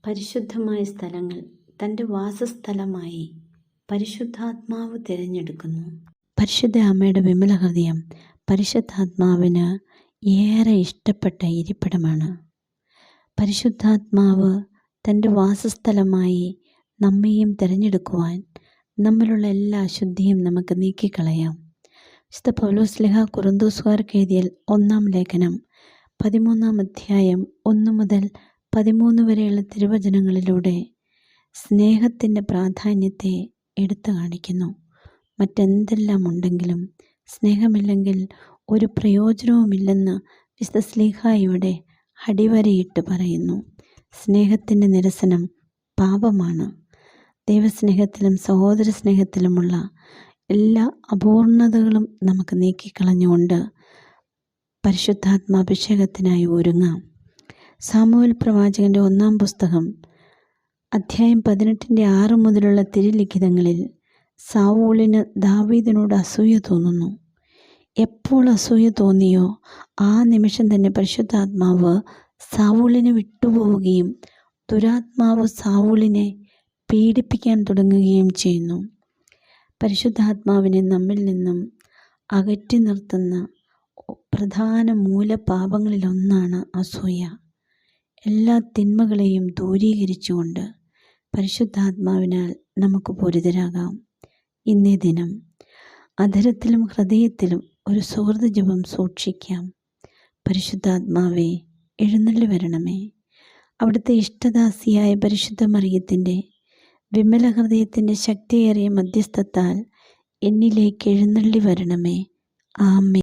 പരിശുദ്ധമായ സ്ഥലങ്ങൾ തൻ്റെ വാസസ്ഥലമായി പരിശുദ്ധാത്മാവ് തിരഞ്ഞെടുക്കുന്നു. പരിശുദ്ധ അമ്മയുടെ വിമല ഹൃദയം പരിശുദ്ധാത്മാവിന് ഏറെ ഇഷ്ടപ്പെട്ട ഇരിപ്പിടമാണ്. പരിശുദ്ധാത്മാവ് തൻ്റെ വാസസ്ഥലമായി നമ്മെയും തിരഞ്ഞെടുക്കുവാൻ നമ്മിലുള്ള എല്ലാ അശുദ്ധിയും നമുക്ക് നീക്കിക്കളയാം. വിശുദ്ധ പൗലോസ്ലീഹ കൊറിന്തോസുകാർക്ക് എഴുതിയ 1-ാം ലേഖനം 13-ാം അധ്യായം 1 മുതൽ 13 വരെയുള്ള തിരുവചനങ്ങളിലൂടെ സ്നേഹത്തിൻ്റെ പ്രാധാന്യത്തെ എടുത്തു കാണിക്കുന്നു. മറ്റെന്തെല്ലാം ഉണ്ടെങ്കിലും സ്നേഹമില്ലെങ്കിൽ ഒരു പ്രയോജനവുമില്ലെന്ന് വിശുദ്ധ ശ്ലീഹ ഇവിടെ അടിവരയിട്ട് പറയുന്നു. സ്നേഹത്തിൻ്റെ നിരസനം പാപമാണ്. ദൈവസ്നേഹത്തിലും സഹോദര സ്നേഹത്തിലുമുള്ള എല്ലാ അപൂർണതകളും നമുക്ക് നീക്കിക്കളഞ്ഞുകൊണ്ട് പരിശുദ്ധാത്മാഭിഷേകത്തിനായി ഒരുങ്ങാം. സാമുവേൽ പ്രവാചകൻ്റെ 1-ാം പുസ്തകം അധ്യായം 18-ന്റെ 6 മുതലുള്ള തിരുലിഖിതങ്ങളിൽ സാവൂളിന് ദാവീദിനോട് അസൂയ തോന്നുന്നു. എപ്പോൾ അസൂയ തോന്നിയോ ആ നിമിഷം തന്നെ പരിശുദ്ധാത്മാവ് സാവൂളിനെ വിട്ടുപോവുകയും ദുരാത്മാവ് സാവൂളിനെ പീഡിപ്പിക്കാൻ തുടങ്ങുകയും ചെയ്യുന്നു. പരിശുദ്ധാത്മാവിനെ നമ്മിൽ നിന്നും അകറ്റി നിർത്തുന്ന പ്രധാന മൂലപാപങ്ങളിലൊന്നാണ് അസൂയ. എല്ലാ തിന്മകളെയും ദൂരീകരിച്ചുകൊണ്ട് പരിശുദ്ധാത്മാവിനാൽ നമുക്ക് പൂരിതരാകാം. ഇന്നേ ദിനം അധരത്തിലും ഹൃദയത്തിലും ഒരു സുഹൃത ജപം സൂക്ഷിക്കാം. പരിശുദ്ധാത്മാവേ, എഴുന്നള്ളി വരണമേ. അവിടുത്തെ ഇഷ്ടദാസിയായ പരിശുദ്ധ മറിയത്തിൻ്റെ വിമല ഹൃദയത്തിൻ്റെ ശക്തിയേറിയ മധ്യസ്ഥത്താൽ എന്നിലേക്ക് എഴുന്നള്ളി വരണമേ. ആമേൻ.